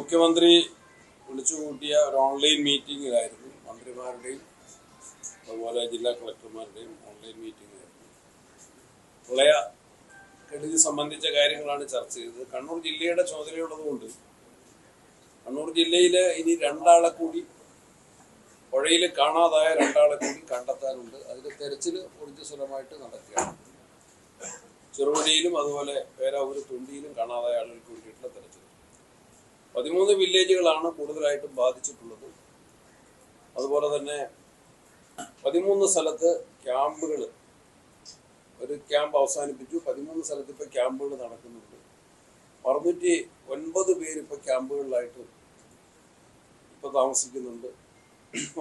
മുഖ്യമന്ത്രി വിളിച്ചുകൂട്ടിയ ഒരു ഓൺലൈൻ മീറ്റിംഗിലായിരുന്നു മന്ത്രിമാരുടെയും അതുപോലെ ജില്ലാ കളക്ടർമാരുടെയും ഓൺലൈൻ മീറ്റിംഗിലായിരുന്നു. പ്രളയ കെടുതി സംബന്ധിച്ച കാര്യങ്ങളാണ് ചർച്ച ചെയ്തത്. കണ്ണൂർ ജില്ലയുടെ ചുമതലയുള്ളതുകൊണ്ട് കണ്ണൂർ ജില്ലയിൽ ഇനി രണ്ടാളെ കൂടി പുഴയിൽ കാണാതായ രണ്ടാളെ കൂടി കണ്ടെത്താനുണ്ട്. അതിൻ്റെ തെരച്ചിൽ ഊർജ്ജസ്വലമായിട്ട് നടക്കുകയാണ്. ചെറുവഴിയിലും അതുപോലെ പേരാവൂർ തുണ്ടിയിലും കാണാതായ ആളുകൾക്ക് വേണ്ടിയിട്ടുള്ള തെരച്ചിൽ. 13 വില്ലേജുകളാണ് കൂടുതലായിട്ടും ബാധിച്ചിട്ടുള്ളത്. അതുപോലെ തന്നെ 13 സ്ഥലത്ത് ക്യാമ്പുകൾ, ഒരു ക്യാമ്പ് അവസാനിപ്പിച്ചു. 13 സ്ഥലത്ത് ഇപ്പോൾ ക്യാമ്പുകൾ നടക്കുന്നുണ്ട്. 609 പേര് ഇപ്പോൾ ക്യാമ്പുകളിലായിട്ട് ഇപ്പോൾ താമസിക്കുന്നുണ്ട്.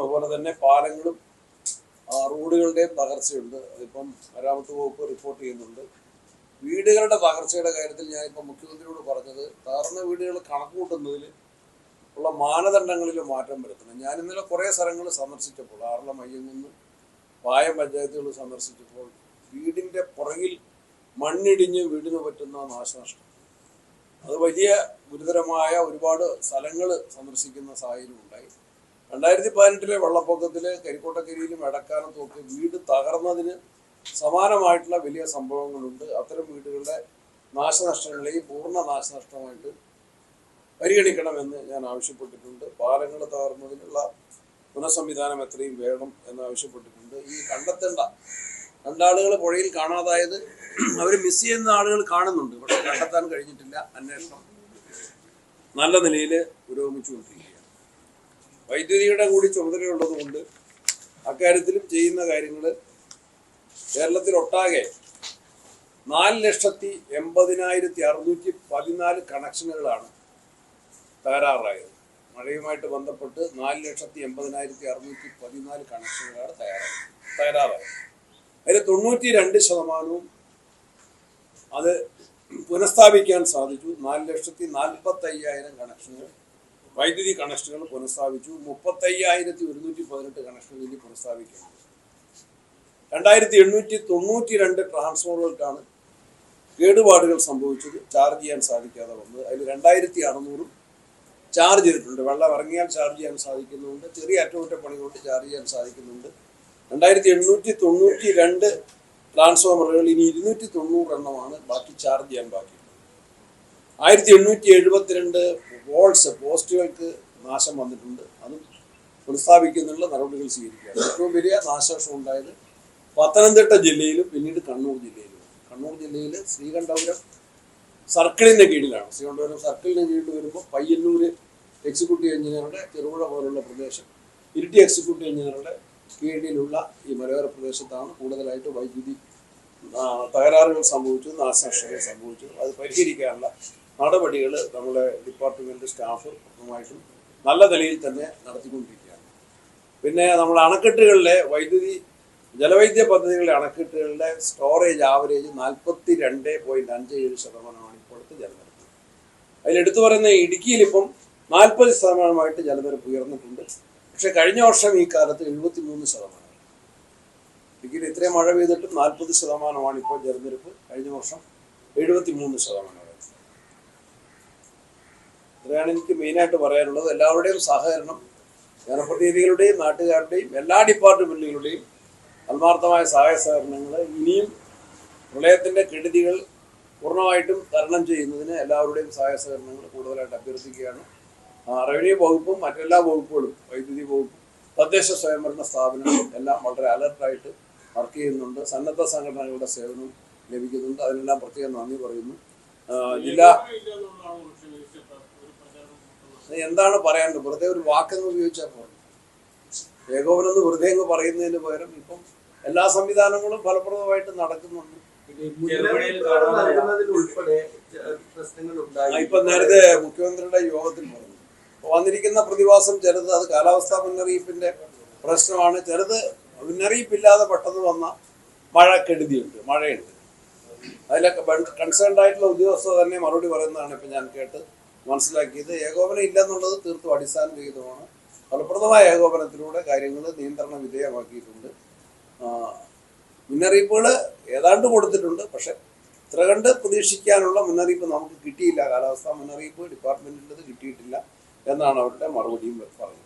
അതുപോലെ തന്നെ പാലങ്ങളും റോഡുകളുടെയും തകർച്ചയുണ്ട്. അതിപ്പം മരാമത്ത് വകുപ്പ് റിപ്പോർട്ട് ചെയ്യുന്നുണ്ട്. വീടുകളുടെ തകർച്ചയുടെ കാര്യത്തിൽ ഞാനിപ്പോൾ മുഖ്യമന്ത്രിയോട് പറഞ്ഞത്, തകർന്ന വീടുകൾ കണക്കുകൂട്ടുന്നതിൽ ഉള്ള മാനദണ്ഡങ്ങളിൽ മാറ്റം വരുത്തണം. ഞാൻ ഇന്നലെ കുറേ സ്ഥലങ്ങൾ സന്ദർശിച്ചപ്പോൾ, ആറളം, അയ്യങ്കുന്ന്, പായം പഞ്ചായത്തുകൾ സന്ദർശിച്ചപ്പോൾ വീടിൻ്റെ പുറകിൽ മണ്ണിടിഞ്ഞ് വീടിന് പറ്റുന്ന നാശനഷ്ടം, അത് വലിയ ഗുരുതരമായ ഒരുപാട് സ്ഥലങ്ങൾ സന്ദർശിക്കുന്ന സാഹചര്യം ഉണ്ടായി. 2018 വെള്ളപ്പൊക്കത്തിൽ കരിക്കോട്ടക്കരിയിലും എടക്കാലത്തും ഒക്കെ വീട് തകർന്നതിന് സമാനമായിട്ടുള്ള വലിയ സംഭവങ്ങളുണ്ട്. അത്തരം വീടുകളുടെ നാശനഷ്ടങ്ങളെയും പൂർണ്ണ നാശനഷ്ടമായിട്ട് പരിഗണിക്കണമെന്ന് ഞാൻ ആവശ്യപ്പെട്ടിട്ടുണ്ട്. പാലങ്ങൾ തകർന്നതിനുള്ള പുനഃസംവിധാനം എത്രയും വേണം എന്ന് ആവശ്യപ്പെട്ടിട്ടുണ്ട്. ഈ കണ്ടെത്തേണ്ട രണ്ടാളുകൾ പുഴയിൽ കാണാതായത് അവർ മിസ് ചെയ്യുന്ന ആളുകൾ കാണുന്നുണ്ട്, പക്ഷെ കണ്ടെത്താൻ കഴിഞ്ഞിട്ടില്ല. അന്വേഷണം നല്ല നിലയിൽ പുരോഗമിച്ചുകൊണ്ടിരിക്കുകയാണ്. വൈദ്യുതിയുടെ കൂടി ചുമതലയുള്ളത് കൊണ്ട് അക്കാര്യത്തിലും ചെയ്യുന്ന കാര്യങ്ങൾ കേരളത്തിലൊട്ടാകെ 4,80,614 കണക്ഷനുകളാണ് തകരാറായത്. മഴയുമായിട്ട് ബന്ധപ്പെട്ട് 4,80,614 കണക്ഷനുകളാണ് തകരാറായത്. അതിൽ 92% അത് പുനഃസ്ഥാപിക്കാൻ സാധിച്ചു. 4,40,05,000 കണക്ഷനുകൾ, വൈദ്യുതി കണക്ഷനുകൾ പുനഃസ്ഥാപിച്ചു. 35,118 കണക്ഷനുകൾ ഇനി പുനഃസ്ഥാപിക്കുന്നത്. 2,892 ട്രാൻസ്ഫോമറുകൾക്കാണ് കേടുപാടുകൾ സംഭവിച്ചത്, ചാർജ് ചെയ്യാൻ സാധിക്കാതെ വന്നത്. അതിൽ 2,600 ചാർജ് ചെയ്തിട്ടുണ്ട്. വെള്ളം ഇറങ്ങിയാൽ ചാർജ് ചെയ്യാൻ സാധിക്കുന്നുണ്ട്, ചെറിയ അറ്റകുറ്റപ്പണി കൊണ്ട് ചാർജ് ചെയ്യാൻ സാധിക്കുന്നുണ്ട്. 2,892 ട്രാൻസ്ഫോമറുകൾ, ഇനി 290 എണ്ണമാണ് ബാക്കി ചാർജ് ചെയ്യാൻ ബാക്കിയുള്ളത്. 1,872 വോൾട്ട്സ് പോസ്റ്റുകൾക്ക് നാശം വന്നിട്ടുണ്ട്. അതും പുനഃസ്ഥാപിക്കുന്നുള്ള നടപടികൾ സ്വീകരിക്കുകയാണ്. ഏറ്റവും വലിയ നാശനഷ്ടം ഉണ്ടായത് പത്തനംതിട്ട ജില്ലയിലും പിന്നീട് കണ്ണൂർ ജില്ലയിലും. കണ്ണൂർ ജില്ലയിൽ ശ്രീകണ്ഠപുരം സർക്കിളിൻ്റെ കീഴിലാണ്. ശ്രീകണ്ഠപുരം സർക്കിളിന് കീഴിൽ വരുമ്പോൾ പയ്യന്നൂർ എക്സിക്യൂട്ടീവ് എഞ്ചിനീയറുടെ ചെറുപുഴ പോലുള്ള പ്രദേശം, ഇരിട്ടി എക്സിക്യൂട്ടീവ് എഞ്ചിനീയറുടെ കീഴിലുള്ള ഈ മലയോര പ്രദേശത്താണ് കൂടുതലായിട്ട് വൈദ്യുതി തകരാറുകൾ സംഭവിച്ചത്, നാശനഷ്ടങ്ങൾ സംഭവിച്ചത്. അത് പരിഹരിക്കാനുള്ള നടപടികൾ നമ്മുടെ ഡിപ്പാർട്ട്മെൻറ്റ് സ്റ്റാഫ് പൂർണ്ണമായിട്ടും നല്ല നിലയിൽ തന്നെ നടത്തിക്കൊണ്ടിരിക്കുകയാണ്. പിന്നെ നമ്മുടെ അണക്കെട്ടുകളിലെ വൈദ്യുതി ജലവൈദ്യ പദ്ധതികളിലെ അണക്കെട്ടുകളുടെ സ്റ്റോറേജ് ആവറേജ് 42.57% ഇപ്പോഴത്തെ ജലനിരപ്പ്. അതിലെടുത്തു പറയുന്ന ഇടുക്കിയിൽ ഇപ്പം 40% ജലനിരപ്പ് ഉയർന്നിട്ടുണ്ട്. പക്ഷെ കഴിഞ്ഞ വർഷം ഈ കാലത്ത് 73%. ഇടുക്കിയിൽ ഇത്രയും മഴ പെയ്തിട്ടും 40% ഇപ്പോൾ ജലനിരപ്പ്. കഴിഞ്ഞ വർഷം 73%. ഇത്രയാണ് എനിക്ക് മെയിനായിട്ട് പറയാനുള്ളത്. എല്ലാവരുടെയും സഹകരണം, ജനപ്രതിനിധികളുടെയും നാട്ടുകാരുടെയും എല്ലാ ഡിപ്പാർട്ട്മെൻറ്റുകളുടെയും ആത്മാർത്ഥമായ സഹായ സഹകരണങ്ങൾ ഇനിയും പ്രളയത്തിൻ്റെ കെടുതികൾ പൂർണ്ണമായിട്ടും തരണം ചെയ്യുന്നതിന് എല്ലാവരുടെയും സഹായ സഹകരണങ്ങൾ കൂടുതലായിട്ട് അഭ്യർത്ഥിക്കുകയാണ്. റവന്യൂ വകുപ്പും മറ്റെല്ലാ വകുപ്പുകളും, വൈദ്യുതി വകുപ്പും തദ്ദേശ സ്വയംഭരണ സ്ഥാപനങ്ങളും എല്ലാം വളരെ അലർട്ടായിട്ട് വർക്ക് ചെയ്യുന്നുണ്ട്. സന്നദ്ധ സംഘടനകളുടെ സേവനം ലഭിക്കുന്നുണ്ട്. അതിനെല്ലാം പ്രത്യേകം നന്ദി പറയുന്നു. ജില്ലാ എന്താണ് പറയാനുള്ളത്? വെറുതെ ഒരു വാക്കങ്ങ് ഉപയോഗിച്ചാൽ പോലെ ഏകോപനം എന്ന് വെറുതെ അങ്ങ് പറയുന്നതിന് പകരം ഇപ്പം എല്ലാ സംവിധാനങ്ങളും ഫലപ്രദമായിട്ട് നടക്കുന്നുണ്ട്. ഇപ്പൊ നേരത്തെ മുഖ്യമന്ത്രിയുടെ യോഗത്തിൽ പറഞ്ഞു, വന്നിരിക്കുന്ന പ്രതിഭാസം ചിലത് അത് കാലാവസ്ഥാ മുന്നറിയിപ്പിന്റെ പ്രശ്നമാണ്, ചിലത് മുന്നറിയിപ്പില്ലാതെ പെട്ടെന്ന് വന്ന മഴക്കെടുതിയുണ്ട്, മഴയുണ്ട്. അതിലൊക്കെ കൺസേൺഡ് ആയിട്ടുള്ള ഉദ്യോഗസ്ഥർ തന്നെ മറുപടി പറയുന്നതാണ് ഇപ്പം ഞാൻ കേട്ട് മനസ്സിലാക്കിയത്. ഏകോപനം ഇല്ലെന്നുള്ളത് തീർത്തും അടിസ്ഥാനരഹിതമാണ്. ഫലപ്രദമായ ഏകോപനത്തിലൂടെ കാര്യങ്ങൾ നിയന്ത്രണ വിധേയമാക്കിയിട്ടുണ്ട്. മുന്നറിയിപ്പുകൾ ഏതാണ്ട് കൊടുത്തിട്ടുണ്ട്, പക്ഷെ ഇത്ര കണ്ട് പ്രതീക്ഷിക്കാനുള്ള മുന്നറിയിപ്പ് നമുക്ക് കിട്ടിയില്ല. കാലാവസ്ഥാ മുന്നറിയിപ്പ് ഡിപ്പാർട്ട്മെന്റിൻ്റെത് കിട്ടിയിട്ടില്ല എന്നാണ് അവരുടെ മറുപടിയും പറഞ്ഞത്.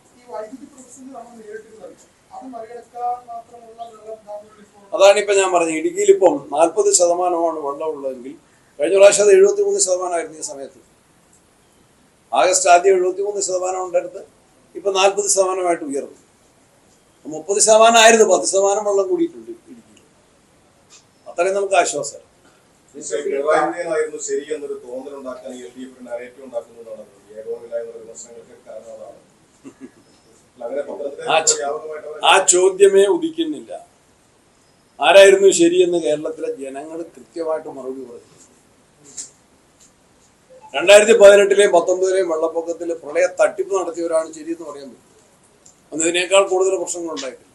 അതാണ് ഇപ്പം ഞാൻ പറഞ്ഞത്. ഇടുക്കിയിൽ ഇപ്പം 40% വെള്ളമുള്ളതെങ്കിൽ കഴിഞ്ഞ പ്രാവശ്യം അത് 73% ഈ സമയത്ത്. ആഗസ്റ്റ് ആദ്യം 73% ഉണ്ടായിരുന്നത് ഇപ്പം 40% ഉയർന്നു. 30% ആയിരുന്നു, 10% വെള്ളം കൂടിയിട്ടുണ്ട് ഇടുക്കിയിൽ. അത്രയും നമുക്ക് ആശ്വാസം. ശരിയെന്നൊരു തോന്നലുണ്ടാക്കാൻ LDF നരേറ്റീവ് ഉണ്ടാക്കുന്നതാണ് വിമർശനങ്ങൾക്ക് കാരണം. ആ ചോദ്യമേ ഉദിക്കുന്നില്ല. ആരായിരുന്നു ശരിയെന്ന് കേരളത്തിലെ ജനങ്ങൾ കൃത്യമായിട്ട് മറുപടി പറഞ്ഞു. 2018-ലെയും 19-ലെയും വെള്ളപ്പൊക്കത്തിൽ പ്രളയ തട്ടിപ്പ് നടത്തിയവരാണ് ശരിയെന്ന് പറയാൻ പറ്റും. അതിനേക്കാൾ കൂടുതൽ പ്രശ്നങ്ങളുണ്ടായിട്ടില്ല.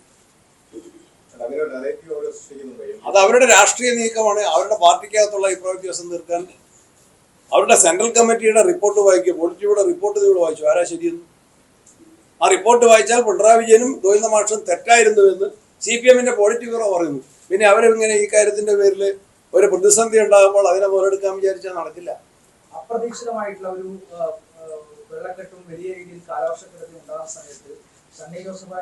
അത് അവരുടെ രാഷ്ട്രീയ നീക്കമാണ്. അവരുടെ പാർട്ടിക്കകത്തുള്ള അഭിപ്രായ വ്യത്യാസം തീർക്കാൻ അവരുടെ സെൻട്രൽ കമ്മിറ്റിയുടെ റിപ്പോർട്ട് വായിക്കുക. പൊളിറ്റിയുടെ റിപ്പോർട്ട് നിങ്ങൾ വായിച്ചു, ആരാ ശരിയെന്ന്? ആ റിപ്പോർട്ട് വായിച്ചാൽ പിണറായി വിജയനും ഗോവിന്ദ മാഷും തെറ്റായിരുന്നുവെന്ന് CPM-ന്റെ പോളിറ്റ് ബ്യൂറോ പറയുന്നു. പിന്നെ അവരിങ്ങനെ ഈ കാര്യത്തിന്റെ പേരിൽ ഒരു പ്രതിസന്ധി ഉണ്ടാകുമ്പോൾ അതിനെ മുതലെടുക്കാൻ വിചാരിച്ചാൽ നടക്കില്ല. അപ്രതീക്ഷിതമായിട്ടുള്ള ഒരു വെള്ളക്കെട്ടും വലിയ രീതിയിൽ കാലവർഷക്കെടുതി ഉണ്ടാകുന്ന സമയത്ത് സണ്ണി ജോസഫ്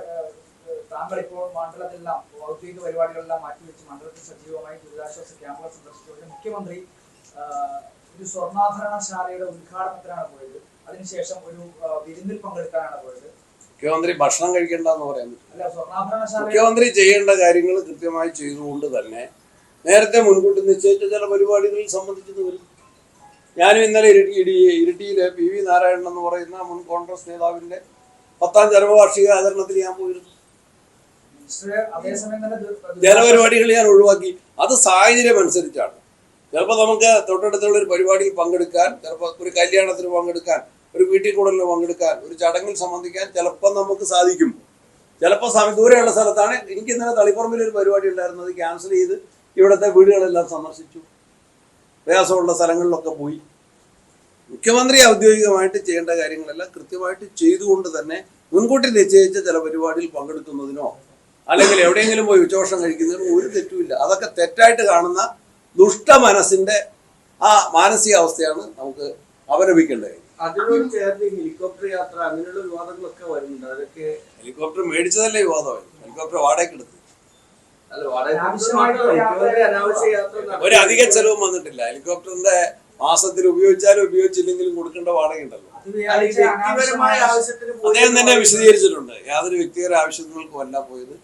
താങ്കൾ ഇപ്പോൾ മണ്ഡലത്തിലെല്ലാം ഔദ്യോഗിക പരിപാടികളെല്ലാം മാറ്റിവെച്ച് മണ്ഡലത്തിൽ സജീവമായി ദുരിതാശ്വാസ ക്യാമ്പുകൾ സന്ദർശിച്ചുകൊണ്ട് മുഖ്യമന്ത്രി ഒരു സ്വർണ്ണാഭരണശാലയുടെ ഉദ്ഘാടനത്തിനാണ് പോയത്. അതിനുശേഷം ഒരു വിരുന്നിൽ പങ്കെടുക്കാനാണ് പോയത്. മുഖ്യമന്ത്രി ഭക്ഷണം കഴിക്കേണ്ടെന്ന് പറയാൻ പറ്റില്ല. മുഖ്യമന്ത്രി ചെയ്യേണ്ട കാര്യങ്ങൾ കൃത്യമായി ചെയ്തുകൊണ്ട് തന്നെ നേരത്തെ മുൻകൂട്ടി നിശ്ചയിച്ച ചില പരിപാടികളിൽ സംബന്ധിച്ചത് വരും. ഞാനും ഇന്നലെ ഇരിട്ടിയിലെ PV നാരായണൻ എന്ന് പറയുന്ന മുൻ കോൺഗ്രസ് നേതാവിന്റെ 10ാം ചരമവാർഷിക ആചരണത്തിൽ ഞാൻ പോയിരുന്നു. ജനപരിപാടികൾ ഞാൻ ഒഴിവാക്കി. അത് സാഹചര്യം അനുസരിച്ചാണ്. ചിലപ്പോൾ നമുക്ക് തൊട്ടടുത്തുള്ള ഒരു പരിപാടിയിൽ പങ്കെടുക്കാൻ, ചിലപ്പോൾ ഒരു കല്യാണത്തിന് പങ്കെടുക്കാൻ, ഒരു വീട്ടിൽ കൂടലിന് പങ്കെടുക്കാൻ, ഒരു ചടങ്ങിൽ സംബന്ധിക്കാൻ ചിലപ്പോൾ നമുക്ക് സാധിക്കും. ചിലപ്പോൾ ദൂരെയുള്ള സ്ഥലത്താണ്. എനിക്ക് ഇന്നലെ തളിപ്പറമ്പിൽ ഒരു പരിപാടി ഉണ്ടായിരുന്നത് ക്യാൻസൽ ചെയ്ത് ഇവിടുത്തെ വീടുകളെല്ലാം സന്ദർശിച്ചു. പ്രയാസമുള്ള സ്ഥലങ്ങളിലൊക്കെ പോയി. മുഖ്യമന്ത്രി ഔദ്യോഗികമായിട്ട് ചെയ്യേണ്ട കാര്യങ്ങളെല്ലാം കൃത്യമായിട്ട് ചെയ്തുകൊണ്ട് തന്നെ മുൻകൂട്ടി നിശ്ചയിച്ച ചില പരിപാടിയിൽ പങ്കെടുക്കുന്നതിനോ അല്ലെങ്കിൽ എവിടെയെങ്കിലും പോയി ഉച്ചഭക്ഷണം കഴിക്കുന്നതിനോ ഒരു തെറ്റുമില്ല. അതൊക്കെ തെറ്റായിട്ട് കാണുന്ന ദുഷ്ട മനസ്സിന്റെ ആ മാനസികാവസ്ഥയാണ് നമുക്ക് അപലപിക്കേണ്ടത്. അതിനോട് ചേർന്ന് ഹെലികോപ്റ്റർ യാത്ര അങ്ങനെയുള്ള വിവാദങ്ങളൊക്കെ വരുന്നുണ്ട്. അതൊക്കെ ഹെലികോപ്റ്റർ മേടിച്ചതല്ലേ വിവാദമായിരുന്നു. ഹെലികോപ്റ്റർ വാടകയ്ക്ക് എടുത്തു. ഒരു അധിക ചെലവും വന്നിട്ടില്ല. ഹെലികോപ്റ്ററിന്റെ മാസത്തിൽ ഉപയോഗിച്ചാലും ഉപയോഗിച്ചില്ലെങ്കിലും കൊടുക്കേണ്ട വാടകയുണ്ടല്ലോ. അദ്ദേഹം തന്നെ വിശദീകരിച്ചിട്ടുണ്ട്. യാതൊരു വ്യക്തിപര ആവശ്യങ്ങൾക്കുമല്ല പോയത്.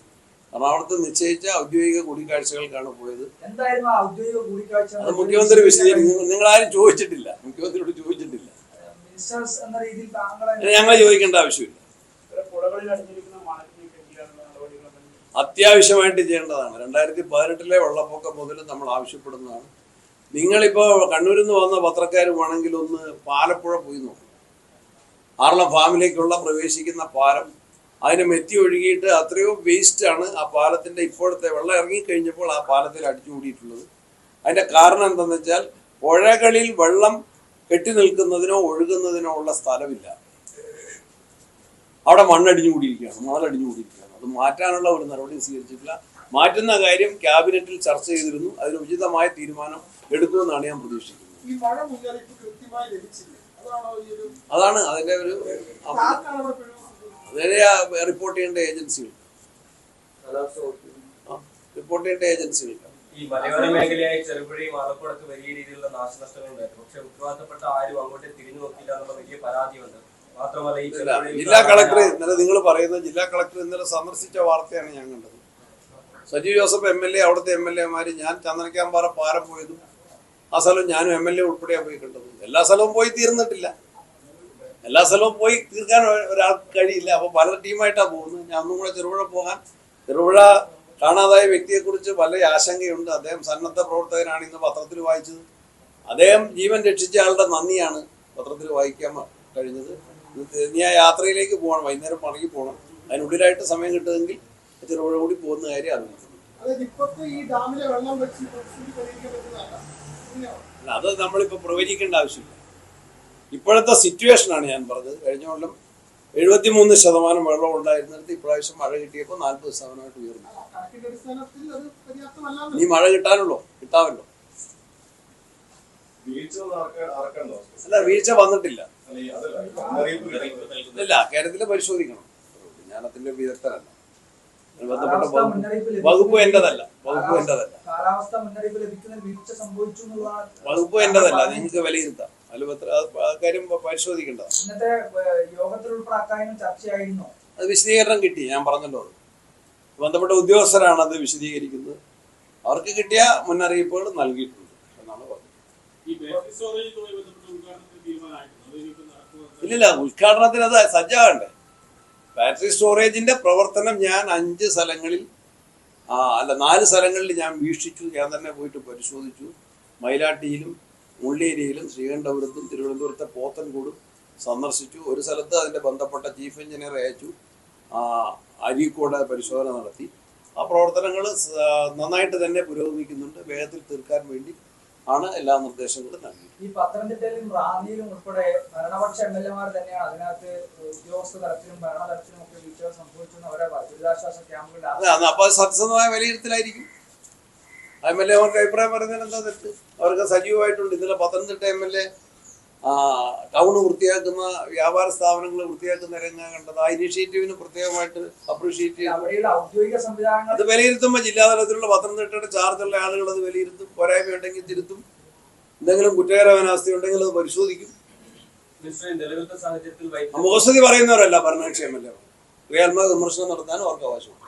എറണാകുളത്ത് നിശ്ചയിച്ച ഔദ്യോഗിക കൂടിക്കാഴ്ചകൾക്കാണ് പോയത്. അത് മുഖ്യമന്ത്രി വിശദീകരിക്കുന്നു. നിങ്ങൾ ആരും ചോദിച്ചിട്ടില്ല, മുഖ്യമന്ത്രിയോട് ചോദിച്ചിട്ടില്ല. ഞങ്ങൾ ചോദിക്കേണ്ട ആവശ്യമില്ല. അത്യാവശ്യമായിട്ട് ചെയ്യേണ്ടതാണ്. 2018-ലെ വെള്ളപ്പൊക്കം മുതൽ നമ്മൾ ആവശ്യപ്പെടുന്നതാണ്. നിങ്ങളിപ്പോൾ കണ്ണൂരിൽ നിന്ന് വന്ന പത്രക്കാരുമാണെങ്കിൽ ഒന്ന് പാലപ്പുഴ പോയി നോക്കും. ആറളം ഫാമിലേക്കുള്ള പ്രവേശിക്കുന്ന പാലം, അതിന് മെത്തി ഒഴുകിയിട്ട് അത്രയോ വേസ്റ്റാണ് ആ പാലത്തിൻ്റെ ഇപ്പോഴത്തെ വെള്ളം ഇറങ്ങിക്കഴിഞ്ഞപ്പോൾ ആ പാലത്തിൽ അടിച്ചുകൂടിയിട്ടുള്ളത്. അതിൻ്റെ കാരണം എന്താണെന്ന് വെച്ചാൽ പുഴകളിൽ വെള്ളം കെട്ടി നിൽക്കുന്നതിനോ ഒഴുകുന്നതിനോ ഉള്ള സ്ഥലമില്ല. അവിടെ മണ്ണടിഞ്ഞു കൂടിയിരിക്കുകയാണ്, മണലടിഞ്ഞു കൂടിയിരിക്കുകയാണ്. അത് മാറ്റാനുള്ള ഒരു നടപടി സ്വീകരിച്ചിട്ടില്ല. മാറ്റുന്ന കാര്യം ക്യാബിനറ്റിൽ ചർച്ച ചെയ്തിരുന്നു. അതിന് ഉചിതമായ തീരുമാനം എടുക്കുമെന്നാണ് ഞാൻ പ്രതീക്ഷിക്കുന്നത്. അതാണ് അതിൻ്റെ ഒരു റിപ്പോർട്ട് ചെയ്യേണ്ട ഏജൻസികൾ ഈ മലയോര മേഖലയായ ചെറുപുഴയും ആലപ്പുഴക്ക് വലിയ രീതിയിലുള്ള നാശനഷ്ടങ്ങൾ ഉണ്ടായിരുന്നു. പക്ഷെ ഉത്തരവാദിത്തപ്പെട്ട ആരും അങ്ങോട്ട് തിരിഞ്ഞു നോക്കില്ല എന്നുള്ള വലിയ പരാതിയുണ്ട്. മാത്രമല്ല ഈ ജില്ലാ കളക്ടർ ഇന്നലെ നിങ്ങൾ പറയുന്ന ജില്ലാ കളക്ടർ ഇന്നലെ സന്ദർശിച്ച വാർത്തയാണ് ഞാൻ കണ്ടത്. സജീവ് ജോസഫ് MLA, അവിടുത്തെ MLA-മാർ, ഞാൻ ചന്ദനക്കാമ്പാറ പാലം പോയതും ആ സ്ഥലം ഞാനും MLA ഉൾപ്പെടെയാണ് പോയി കണ്ടത്. എല്ലാ സ്ഥലവും പോയി തീർന്നിട്ടില്ല. എല്ലാ സ്ഥലവും പോയി തീർക്കാൻ ഒരാൾക്ക് കഴിയില്ല. അപ്പോൾ പല ടീമായിട്ടാണ് പോകുന്നത്. ഞാൻ ഒന്നും കൂടെ ചെറുപുഴ പോകാൻ, ചെറുപുഴ കാണാതായ വ്യക്തിയെക്കുറിച്ച് വലിയ ആശങ്കയുണ്ട്. അദ്ദേഹം സന്നദ്ധ പ്രവർത്തകനാണ്. ഇന്ന് പത്രത്തിൽ വായിച്ചത്. അദ്ദേഹം ജീവൻ രക്ഷിച്ച ആളുടെ നന്ദിയാണ് പത്രത്തിൽ വായിക്കാൻ കഴിഞ്ഞത്. ഇനി ആ യാത്രയിലേക്ക് പോകണം, വൈകുന്നേരം മടങ്ങി പോകണം. അതിനുള്ളിലായിട്ട് സമയം കിട്ടുമെങ്കിൽ ചെറുപുഴ കൂടി പോകുന്ന കാര്യം ആലോചിക്കുന്നു. അത് നമ്മളിപ്പോൾ പ്രവചിക്കേണ്ട ആവശ്യമില്ല. ഇപ്പോഴത്തെ സിറ്റുവേഷനാണ് ഞാൻ പറഞ്ഞത്. കഴിഞ്ഞ കൊല്ലം 73% വെള്ളം ഉണ്ടായിരുന്നിടത്ത് ഇപ്രാവശ്യം മഴ കിട്ടിയപ്പോൾ 40% ഉയർന്നു. ഇനി മഴ കിട്ടാമല്ലോ. വീഴ്ച ആർക്കണ്ടോ? അല്ല, വീഴ്ച വന്നിട്ടില്ല. അല്ല, അതല്ല മുന്നറിയിപ്പ് ഇല്ല, അക്കാര്യത്തിൽ പരിശോധിക്കണം. ഞാൻ അതിന്റെ വിദഗ്ധനല്ല. ബന്ധപ്പെട്ട കാലാവസ്ഥാ മുന്നറിയിപ്പ് വകുപ്പ് എന്റേതല്ല. വകുപ്പ് എന്റേതല്ല. കാലാവസ്ഥാ മുന്നറിയിപ്പ് ലഭിക്കുന്നതിൽ വീഴ്ച സംഭവിച്ചു എന്നുള്ളതാണ് വകുപ്പ് എന്റേതല്ല. നിങ്ങൾക്ക് വിലയിരുത്താം. കാര്യം പരിശോധിക്കേണ്ടതാണ്. ഇന്നത്തെ യോഗത്തിൽ ഉൾപ്പെടെ അക്കാര്യം ചർച്ചയായിരുന്നു. അത് വിശദീകരണം കിട്ടി. ഞാൻ പറഞ്ഞല്ലോ, അത് ബന്ധപ്പെട്ട ഉദ്യോഗസ്ഥരാണ് അത് വിശദീകരിക്കുന്നത്. അവർക്ക് കിട്ടിയ മുന്നറിയിപ്പുകൾ നൽകിയിട്ടുണ്ട് എന്നാണ് പറഞ്ഞത്. ഇല്ലില്ല, ഉദ്ഘാടനത്തിന് അത് സജ്ജമാകണ്ടേ. ബാറ്ററി സ്റ്റോറേജിന്റെ പ്രവർത്തനം ഞാൻ 5 സ്ഥലങ്ങളിൽ 4 സ്ഥലങ്ങളിൽ ഞാൻ വീക്ഷിച്ചു. ഞാൻ തന്നെ പോയിട്ട് പരിശോധിച്ചു. മയിലാട്ടിയിലും മുള്ളേരിയിലും ശ്രീകണ്ഠപുരത്തും തിരുവനന്തപുരത്തെ പോത്തൻകോടും സന്ദർശിച്ചു. ഒരു സ്ഥലത്ത് അതിന്റെ ബന്ധപ്പെട്ട ചീഫ് എഞ്ചിനീയർ അയച്ചു. അരീക്കോട് പരിശോധന നടത്തി. ആ പ്രവർത്തനങ്ങൾ നന്നായിട്ട് തന്നെ പുരോഗമിക്കുന്നുണ്ട്. വേഗത്തിൽ തീർക്കാൻ വേണ്ടി ആണ് എല്ലാ നിർദ്ദേശങ്ങളും നൽകി. ഈ പത്തനംതിട്ടയിലും റാന്നിയിലും ഉൾപ്പെടെ ഭരണപക്ഷ MLA-മാർ തന്നെയാണ് അതിനകത്ത് ഉദ്യോഗസ്ഥ തലത്തിലും ഭരണതലത്തിലും ഒക്കെ വീഴ്ചകൾ സംഭവിച്ചെന്ന് അവരെ ദുരിതാശ്വാസ ക്യാമ്പുകളിൽ അപ്പൊ സത്യസന്ധമായ വിലയിരുത്തലായിരിക്കും. MLA-മാർക്ക് അഭിപ്രായം പറയുന്നതിന് എന്താ തെറ്റ്? അവർക്ക് സജീവമായിട്ടുണ്ട്. ഇന്നലെ പത്തനംതിട്ട MLA ടൗണ് വൃത്തിയാക്കുന്ന, വ്യാപാര സ്ഥാപനങ്ങൾ വൃത്തിയാക്കുന്ന രംഗം കണ്ടത്. ആ ഇനിഷ്യേറ്റീവിന് പ്രത്യേകമായിട്ട് അപ്രീഷിയേറ്റ് അവിടെയുള്ള ഔദ്യോഗിക സംവിധാനങ്ങൾ അത് വിലയിരുത്തുമ്പോൾ ജില്ലാതലത്തിലുള്ള പത്തനംതിട്ടയുടെ ചാർജുള്ള ആളുകൾ അത് വിലയിരുത്തും. പോരായ്മയുണ്ടെങ്കിൽ തിരുത്തും. എന്തെങ്കിലും കുറ്റകരമനാവസ്ഥ ഉണ്ടെങ്കിൽ അത് പരിശോധിക്കും. മുഖസ്തുതി പറയുന്നവരല്ല ഭരണകക്ഷി MLA. ക്രിയാത്മക വിമർശനം നടത്താനും അവർക്ക് അവകാശമുണ്ട്.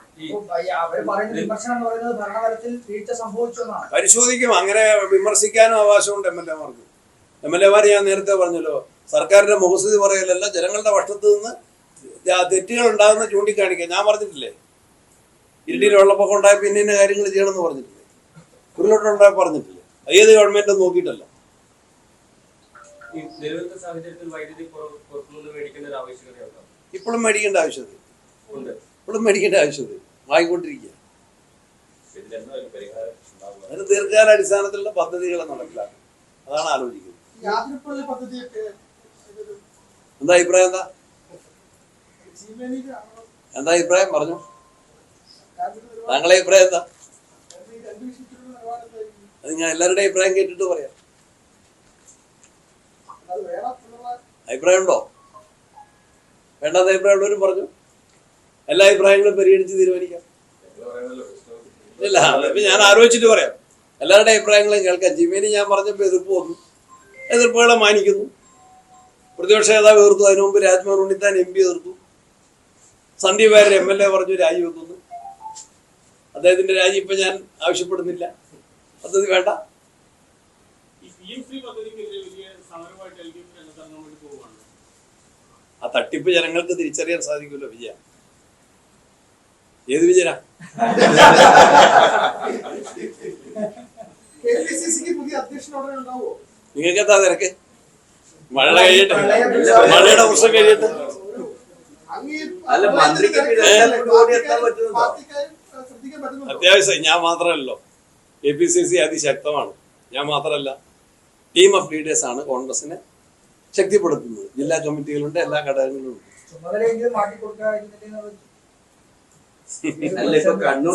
അവര് പറയുന്ന വിമർശനം എന്ന് പറയുന്നത് ഭരണതലത്തിൽ വീഴ്ച സംഭവിച്ചു എന്നാണ്. പരിശോധിക്കും. അങ്ങനെ വിമർശിക്കാനും അവകാശമുണ്ട് MLA-മാർക്ക്. MLA-മാർ ഞാൻ നേരത്തെ പറഞ്ഞല്ലോ, സർക്കാരിന്റെ മുഖസ്തുതി പറയലല്ല, ജനങ്ങളുടെ പക്ഷത്ത് നിന്ന് തെറ്റുകൾ ഉണ്ടാകുന്ന ചൂണ്ടിക്കാണിക്കുക. ഞാൻ പറഞ്ഞിട്ടില്ലേ, ഇരിട്ടിയിൽ വെള്ളപ്പൊക്കം ഉണ്ടായപ്പോൾ ഇന്ന കാര്യങ്ങൾ ചെയ്യണമെന്ന് പറഞ്ഞിട്ടില്ലേ? ഉരുളോട്ടുണ്ടായി പറഞ്ഞിട്ടില്ലേ? ഏത് ഗവൺമെന്റ് നോക്കിയിട്ടല്ല. ഇപ്പോഴും മേടിക്കേണ്ട ആവശ്യമില്ല. ഇപ്പോഴും മേടിക്കേണ്ട ആവശ്യമില്ല. വാങ്ങിക്കൊണ്ടിരിക്കുക. അതിന് ദീർഘകാല അടിസ്ഥാനത്തിലുള്ള പദ്ധതികൾ നടപ്പിലാക്കും. അതാണ് ആലോചിക്കുന്നത്. എന്താ അഭിപ്രായം? എന്താ അഭിപ്രായം പറഞ്ഞു? താങ്കളുടെ അഭിപ്രായം എന്താ? അത് ഞാൻ എല്ലാവരുടെയും അഭിപ്രായം കേട്ടിട്ട് പറയാം. അഭിപ്രായം ഉണ്ടോ? വേണ്ടാത്ത അഭിപ്രായം ഉള്ളവരും പറഞ്ഞു. എല്ലാ അഭിപ്രായങ്ങളും പരിഗണിച്ച് തീരുമാനിക്കാം. ഇല്ല, ഞാൻ ആലോചിച്ചിട്ട് പറയാം. എല്ലാവരുടെ അഭിപ്രായങ്ങളും കേൾക്കാം. ജിമ്മേനി ഞാൻ പറഞ്ഞപ്പോൾ എതിർപ്പ് വന്നു. എതിർപ്പുകളെ മാനിക്കുന്നു. പ്രതിപക്ഷ നേതാവ് എതിർത്തു. അതിനു മുമ്പ് രാജ്മോഹൻ ഉണ്ണിത്താൻ MP എതിർത്തു. സന്ദീപ് വാര്യർ MLA പറഞ്ഞു രാജിവെക്കുന്നു. അദ്ദേഹത്തിന്റെ രാജി ഇപ്പൊ ഞാൻ ആവശ്യപ്പെടുന്നില്ല. പദ്ധതി വേണ്ട. ആ തട്ടിപ്പ് ജനങ്ങൾക്ക് തിരിച്ചറിയാൻ സാധിക്കുമല്ലോ. വിജയ ഏത് വിജയ? നിങ്ങൾക്ക് എന്താ തിരക്ക്? മഴയുടെ കഴിയട്ടെ, മഴയുടെ പ്രശ്നം കഴിയട്ടെ. അത്യാവശ്യം ഞാൻ മാത്രമല്ലോ, APCC അതിശക്തമാണ്. ഞാൻ മാത്രമല്ല, ടീം ഓഫ് ലീഡേഴ്സ് ആണ് കോൺഗ്രസിനെ ശക്തിപ്പെടുത്തുന്നത്. ജില്ലാ കമ്മിറ്റികളുണ്ട്, എല്ലാ ഘടകങ്ങളും ഉണ്ട്.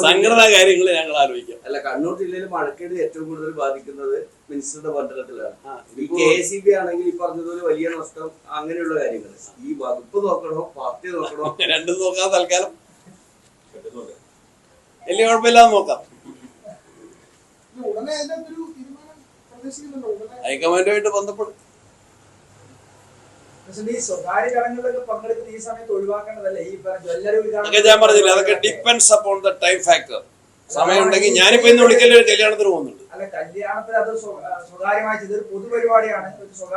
സംഘടനാ കാര്യങ്ങൾ ഞങ്ങൾ ആലോചിക്കാം. അല്ല, കണ്ണൂർ ജില്ലയിൽ മഴക്കെടുതി ഏറ്റവും കൂടുതൽ ബാധിക്കുന്നത് മിനിസ്റ്ററുടെ മണ്ഡലത്തിലാണ്. ഈ KCB ആണെങ്കിൽ ഈ പറഞ്ഞതുപോലെ വലിയ നഷ്ടം, അങ്ങനെയുള്ള കാര്യങ്ങൾ. ഈ വകുപ്പ് നോക്കണോ പാർട്ടി നോക്കണോ? രണ്ടും നോക്കാം. തൽക്കാലം വലിയ കുഴപ്പമില്ലാതെ നോക്കാം. ഹൈക്കമാൻഡുമായിട്ട് ബന്ധപ്പെടും. സ്വകാര്യ ചടങ്ങുകളിലൊക്കെ പങ്കെടുക്കുന്ന ഈ സമയത്ത് ഒഴിവാക്കേണ്ടതല്ലേ ഈ ജ്വല്ലറി ഉദ്ഘാടനം? അതൊക്കെ ഞാൻ പറഞ്ഞില്ല. അതൊക്കെ depends upon the time factor. സമയം ഉണ്ടെങ്കിൽ ഞാനിപ്പോ ഇന്ന് വിളിക്കല് കല്യാണത്തിന് പോകുന്നുണ്ട്. അല്ല, കല്യാണത്തിന് അത് സ്വകാര്യമായി ചെയ്തൊരു പൊതുപരിപാടിയാണ്.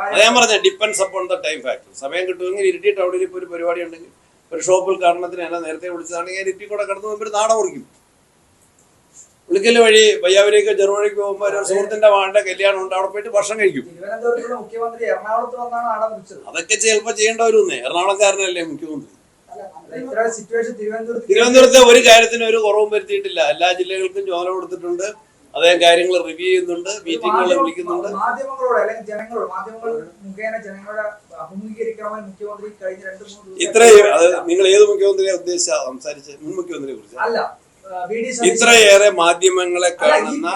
അത് ഞാൻ പറഞ്ഞ depends upon the time factor. സമയം കിട്ടുമെങ്കിൽ ഇരിട്ടി ടൗണിൽ ഇപ്പോൾ ഒരു പരിപാടി ഉണ്ടെങ്കിൽ, ഒരു ഷോപ്പ് ഉദ്ഘാടനത്തിന് എന്നെ നേരത്തെ വിളിച്ചതാണെങ്കിൽ ഇരിട്ടി കൂടെ കടന്നു പോകുമ്പോൾ ഒരു നാടൻ മുറിക്കും. വിളിക്കല് വഴി വയ്യാവരേക്ക് ചെറുവഴിക്ക് പോകുമ്പോൾ ഒരു സുഹൃത്തിന്റെ മകളുടെ കല്യാണം ഉണ്ട്, അവിടെ പോയിട്ട് ഭക്ഷണം കഴിക്കും. തിരുവനന്തപുരത്തുള്ള മുഖ്യമന്ത്രി എറണാകുളത്ത് വന്നാണ് നാടൻ മുറിച്ചത്. അതൊക്കെ ചിലപ്പോൾ ചെയ്യേണ്ടവരുന്നേ. എറണാകുളംകാരനല്ലേ മുഖ്യമന്ത്രി. തിരുവനന്തപുരത്തെ ഒരു കാര്യത്തിനും ഒരു കുറവും വരുത്തിയിട്ടില്ല. എല്ലാ ജില്ലകൾക്കും ചുമതല കൊടുത്തിട്ടുണ്ട്. അദ്ദേഹം കാര്യങ്ങൾ റിവ്യൂ ചെയ്യുന്നുണ്ട്, മീറ്റിങ്ങുകൾ വിളിക്കുന്നുണ്ട്. മാധ്യമങ്ങളോട് അല്ലെങ്കിൽ ജനങ്ങളോട്, മാധ്യമങ്ങൾ മുഖേന ജനങ്ങളെ അഭിമുഖീകരിക്കണമെന്ന് മുഖ്യമന്ത്രി കഴിഞ്ഞ 2-3 ദിവസം ഇത്രയും അത് നിങ്ങൾ ഏത് മുഖ്യമന്ത്രിയെ ഉദ്ദേശിച്ചാ സംസാരിച്ചത്? മുൻ മുഖ്യമന്ത്രിയെ കുറിച്ച് അല്ല, ഇത്രയേറെ മാധ്യമങ്ങളെ കാണുന്ന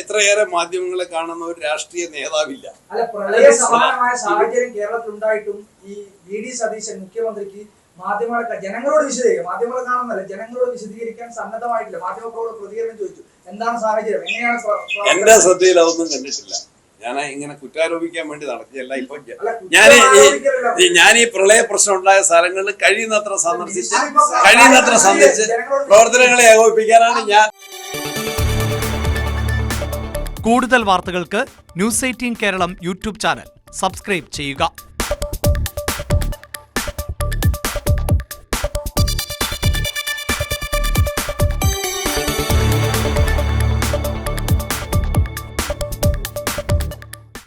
ഇത്രയേറെ മാധ്യമങ്ങളെ കാണുന്ന ഒരു രാഷ്ട്രീയ നേതാവില്ല. അല്ല, പ്രളയ സമാനമായ സാഹചര്യം കേരളത്തിൽ ഉണ്ടായിട്ടും ഈ വി.ഡി. സതീശൻ മുഖ്യമന്ത്രിക്ക് ജനങ്ങളോട് മാധ്യമങ്ങളെ കാണുന്നല്ല, ജനങ്ങളോട് വിശദീകരിക്കാൻ സന്നദ്ധമായിട്ടില്ല. മാധ്യമങ്ങളോട് പ്രതികരണം ചോദിച്ചു, എന്താണ് സാഹചര്യം, എങ്ങനെയാണ്? എന്റെ ശ്രദ്ധയിൽ അതൊന്നും കണ്ടിട്ടില്ല. ഞാൻ ഇങ്ങനെ കുറ്റാരോപിക്കാൻ വേണ്ടി നടത്തിയല്ല. ഇപ്പൊ ഞാൻ ഈ പ്രളയ പ്രശ്നം ഉണ്ടായ സ്ഥലങ്ങളിൽ കഴിയുന്നത്ര സന്ദർശിച്ച് പ്രവർത്തനങ്ങളെ ഏകോപിപ്പിക്കാനാണ് ഞാൻ. കൂടുതൽ വാർത്തകൾക്ക് news 18 Keralam YouTube channel subscribe ചെയ്യുക.